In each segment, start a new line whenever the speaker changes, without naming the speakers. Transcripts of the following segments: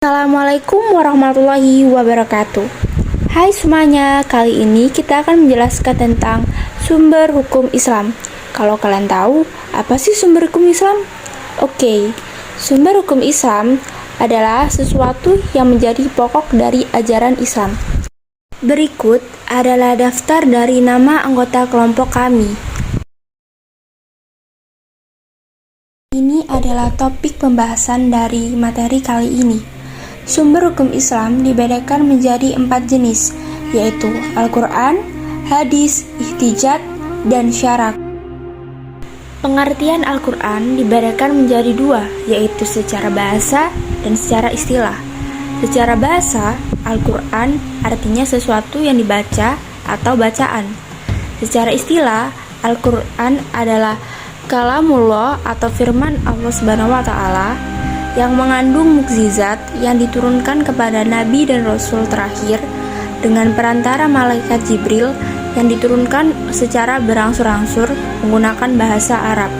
Assalamualaikum warahmatullahi wabarakatuh. Hai semuanya, kali ini kita akan menjelaskan tentang sumber hukum Islam. Kalau kalian tahu, apa sih sumber hukum Islam? Oke, sumber hukum Islam adalah sesuatu yang menjadi pokok dari ajaran Islam. Berikut adalah daftar dari nama anggota kelompok kami. Ini adalah topik pembahasan dari materi kali ini. Sumber hukum Islam dibedakan menjadi 4 jenis, yaitu Al-Quran, Hadis, Ihtijat, dan Syarak. Pengertian Al-Quran dibedakan menjadi 2, yaitu secara bahasa dan secara istilah. Secara bahasa, Al-Quran artinya sesuatu yang dibaca atau bacaan. Secara istilah, Al-Quran adalah kalamullah atau firman Allah Subhanahu wa Ta'ala yang mengandung mukjizat yang diturunkan kepada Nabi dan Rasul terakhir dengan perantara malaikat Jibril yang diturunkan secara berangsur-angsur menggunakan bahasa Arab.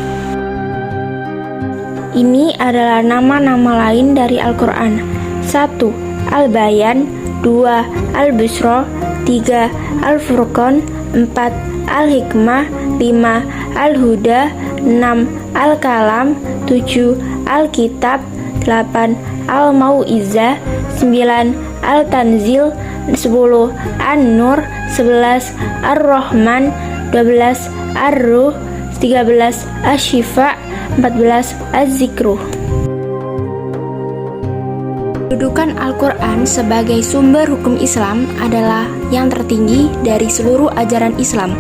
Ini adalah nama-nama lain dari Al-Quran. 1. Al-Bayan, 2. Al-Busra, 3. Al-Furqan, 4. Al-Hikmah, 5. Al-Huda, 6. Al-Kalam, 7. Al-Kitab, 8. Al-Mau'izah, 9. Al-Tanzil, 10. An-Nur, 11. Ar-Rahman, 12. Ar-Ruh, 13. Asy-Syifa, 14. Az-Zikruh. Kedudukan Al-Quran sebagai sumber hukum Islam adalah yang tertinggi dari seluruh ajaran Islam.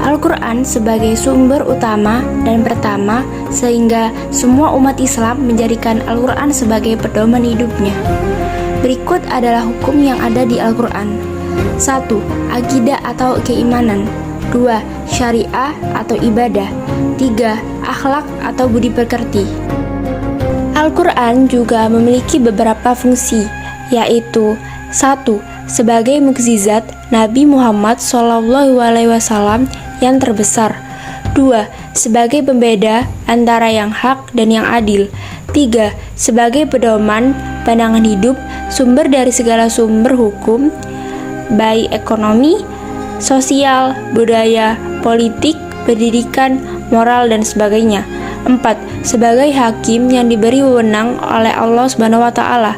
Al-Quran sebagai sumber utama dan pertama sehingga semua umat Islam menjadikan Al-Quran sebagai pedoman hidupnya. Berikut adalah hukum yang ada di Al-Quran. 1. Akidah atau keimanan. 2. Syariah atau ibadah. 3. Akhlak atau budi pekerti. Al-Quran juga memiliki beberapa fungsi, yaitu 1. Sebagai mukjizat Nabi Muhammad SAW yang terbesar. 2. Sebagai pembeda antara yang hak dan yang adil. 3. Sebagai pedoman pandangan hidup, sumber dari segala sumber hukum, baik ekonomi, sosial, budaya, politik, pendidikan, moral, dan sebagainya. 4. Sebagai hakim yang diberi wewenang oleh Allah Subhanahu wa Ta'ala.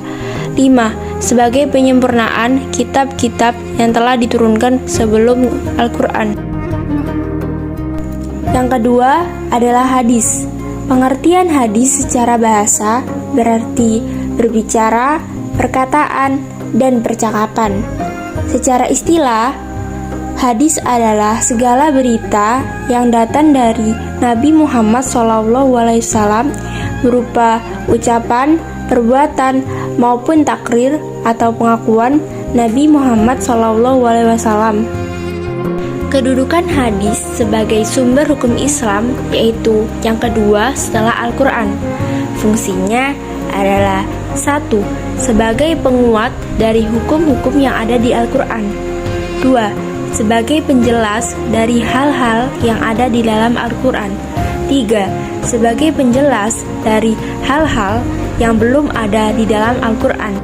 5. Sebagai penyempurnaan kitab-kitab yang telah diturunkan sebelum Al-Quran. Yang kedua adalah hadis. Pengertian hadis secara bahasa berarti berbicara, perkataan, dan percakapan. Secara istilah, hadis adalah segala berita yang datang dari Nabi Muhammad SAW berupa ucapan, perbuatan, maupun takrir atau pengakuan Nabi Muhammad SAW. Kedudukan hadis sebagai sumber hukum Islam yaitu yang kedua setelah Al-Quran. Fungsinya adalah 1. Sebagai penguat dari hukum-hukum yang ada di Al-Quran. 2. Sebagai penjelas dari hal-hal yang ada di dalam Al-Quran. 3. Sebagai penjelas dari hal-hal yang belum ada di dalam Al-Quran.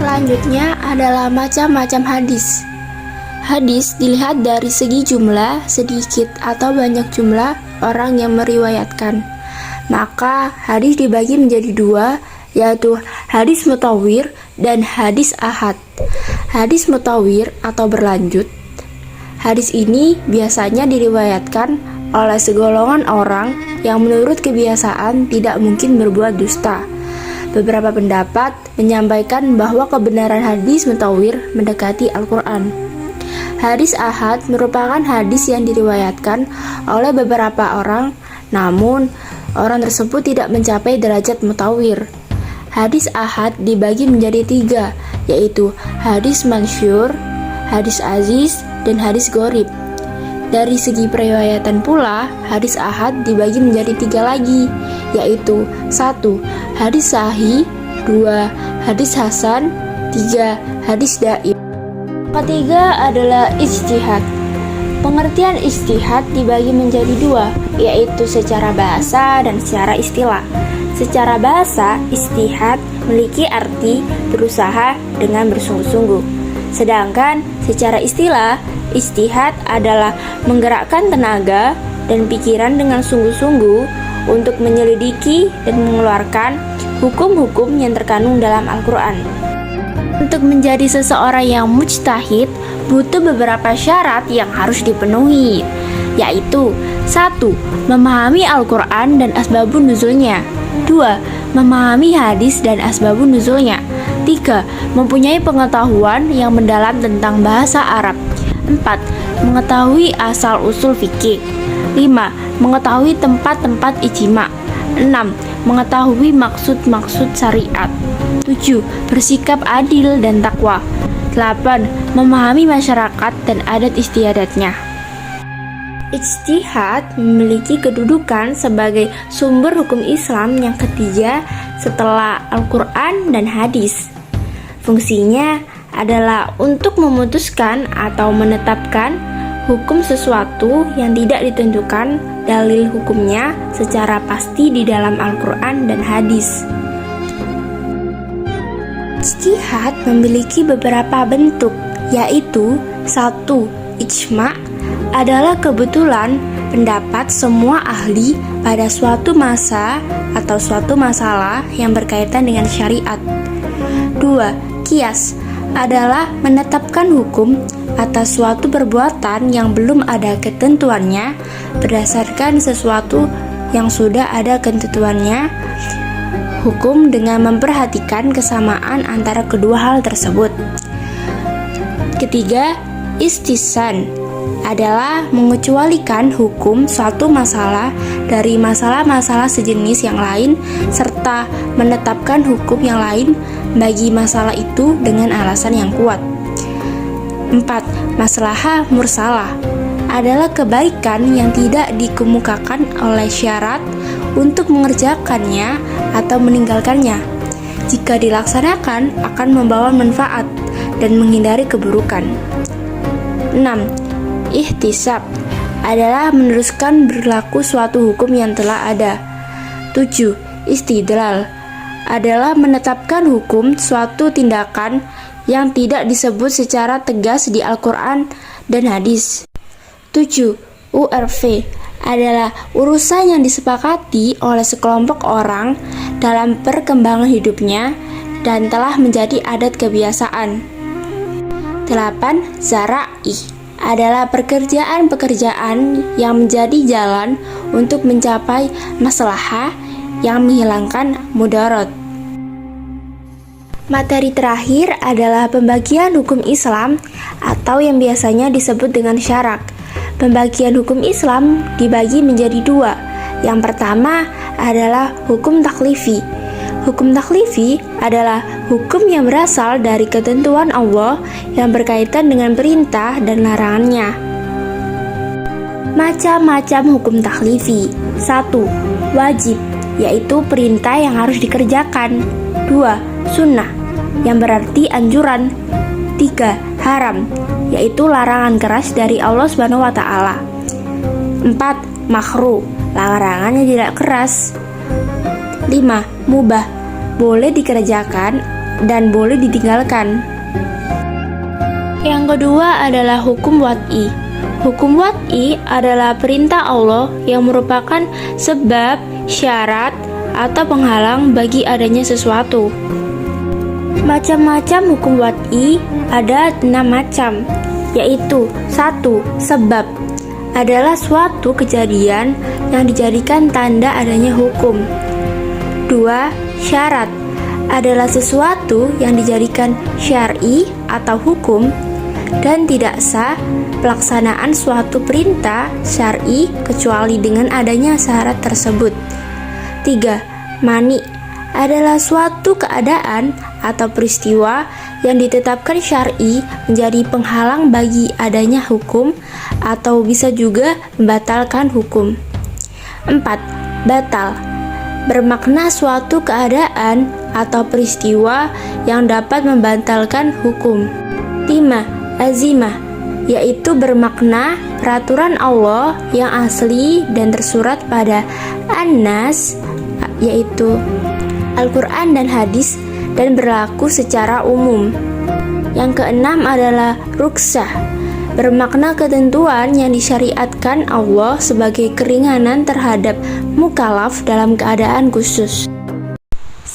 Selanjutnya adalah macam-macam hadis. Hadis dilihat dari segi jumlah, sedikit atau banyak jumlah orang yang meriwayatkan. Maka hadis dibagi menjadi 2, yaitu hadis mutawir dan hadis ahad. Hadis mutawir atau berlanjut. Hadis ini biasanya diriwayatkan oleh segolongan orang yang menurut kebiasaan tidak mungkin berbuat dusta. Beberapa pendapat menyampaikan bahwa kebenaran hadis mutawir mendekati Al-Quran. Hadis ahad merupakan hadis yang diriwayatkan oleh beberapa orang, namun orang tersebut tidak mencapai derajat mutawir. Hadis ahad dibagi menjadi 3, yaitu hadis mansyur, hadis aziz, dan hadis gharib. Dari segi periwayatan pula, hadis ahad dibagi menjadi 3 lagi, yaitu 1. Hadis sahih, 2. Hadis hasan, 3. Hadis dhaif. Ketiga adalah ijtihad. Pengertian ijtihad dibagi menjadi 2, yaitu secara bahasa dan secara istilah. Secara bahasa, ijtihad memiliki arti berusaha dengan bersungguh-sungguh. Sedangkan secara istilah, ijtihad adalah menggerakkan tenaga dan pikiran dengan sungguh-sungguh untuk menyelidiki dan mengeluarkan hukum-hukum yang terkandung dalam Al-Quran. Untuk menjadi seseorang yang mujtahid, butuh beberapa syarat yang harus dipenuhi, yaitu 1. Memahami Al-Quran dan asbabun nuzulnya. 2. Memahami hadis dan asbabun nuzulnya. 3. Mempunyai pengetahuan yang mendalam tentang bahasa Arab. 4. Mengetahui asal-usul fikih. 5. Mengetahui tempat-tempat ijma. 6. Mengetahui maksud-maksud syariat. 7. Bersikap adil dan takwa. 8. Memahami masyarakat dan adat istiadatnya. Ijtihad memiliki kedudukan sebagai sumber hukum Islam yang ketiga setelah Al-Quran dan hadis. Fungsinya adalah untuk memutuskan atau menetapkan hukum sesuatu yang tidak ditentukan dalil hukumnya secara pasti di dalam Al-Quran dan hadis. Ijtihad memiliki beberapa bentuk, yaitu 1. Ijma' adalah kebetulan pendapat semua ahli pada suatu masa atau suatu masalah yang berkaitan dengan syariat. 2. Qiyas adalah menetapkan hukum atas suatu perbuatan yang belum ada ketentuannya berdasarkan sesuatu yang sudah ada ketentuannya hukum dengan memperhatikan kesamaan antara kedua hal tersebut. Ketiga, istisnan adalah mengecualikan hukum suatu masalah dari masalah-masalah sejenis yang lain serta menetapkan hukum yang lain bagi masalah itu dengan alasan yang kuat. 4. Maslahah mursalah adalah kebaikan yang tidak dikemukakan oleh syarat untuk mengerjakannya atau meninggalkannya. Jika dilaksanakan akan membawa manfaat dan menghindari keburukan. 6. Ihtisab adalah meneruskan berlaku suatu hukum yang telah ada. 7. Istidlal adalah menetapkan hukum suatu tindakan yang tidak disebut secara tegas di Al-Quran dan hadis. 7. URV adalah urusan yang disepakati oleh sekelompok orang dalam perkembangan hidupnya dan telah menjadi adat kebiasaan. 8. Zara'i adalah pekerjaan-pekerjaan yang menjadi jalan untuk mencapai maslahah yang menghilangkan mudarat. Materi terakhir adalah pembagian hukum Islam atau yang biasanya disebut dengan syarak. Pembagian hukum Islam dibagi menjadi dua. Yang pertama adalah hukum taklifi. Hukum taklifi adalah hukum yang berasal dari ketentuan Allah yang berkaitan dengan perintah dan larangannya. Macam-macam hukum taklifi. 1. Wajib, yaitu perintah yang harus dikerjakan. 2. Sunnah, yang berarti anjuran. 3. Haram, yaitu larangan keras dari Allah SWT. 4. Makruh, larangannya tidak keras. 5. Mubah, boleh dikerjakan dan boleh ditinggalkan. Yang kedua adalah hukum wad'i. Hukum wad'i adalah perintah Allah yang merupakan sebab, syarat, atau penghalang bagi adanya sesuatu. Macam-macam hukum wad'i ada 6 macam, yaitu 1. Sebab adalah suatu kejadian yang dijadikan tanda adanya hukum. 2. Syarat adalah sesuatu yang dijadikan syar'i atau hukum dan tidak sah pelaksanaan suatu perintah syar'i kecuali dengan adanya syarat tersebut. 3. Mani adalah suatu keadaan atau peristiwa yang ditetapkan syar'i menjadi penghalang bagi adanya hukum atau bisa juga membatalkan hukum. 4. Batal bermakna suatu keadaan atau peristiwa yang dapat membatalkan hukum. 5. Azimah, yaitu bermakna peraturan Allah yang asli dan tersurat pada An-Nas, yaitu Al-Quran dan hadis dan berlaku secara umum. Yang keenam adalah ruksah, bermakna ketentuan yang disyariatkan Allah sebagai keringanan terhadap mukallaf dalam keadaan khusus.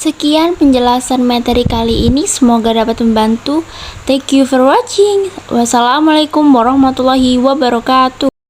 Sekian penjelasan materi kali ini, semoga dapat membantu. Thank you for watching. Wassalamualaikum warahmatullahi wabarakatuh.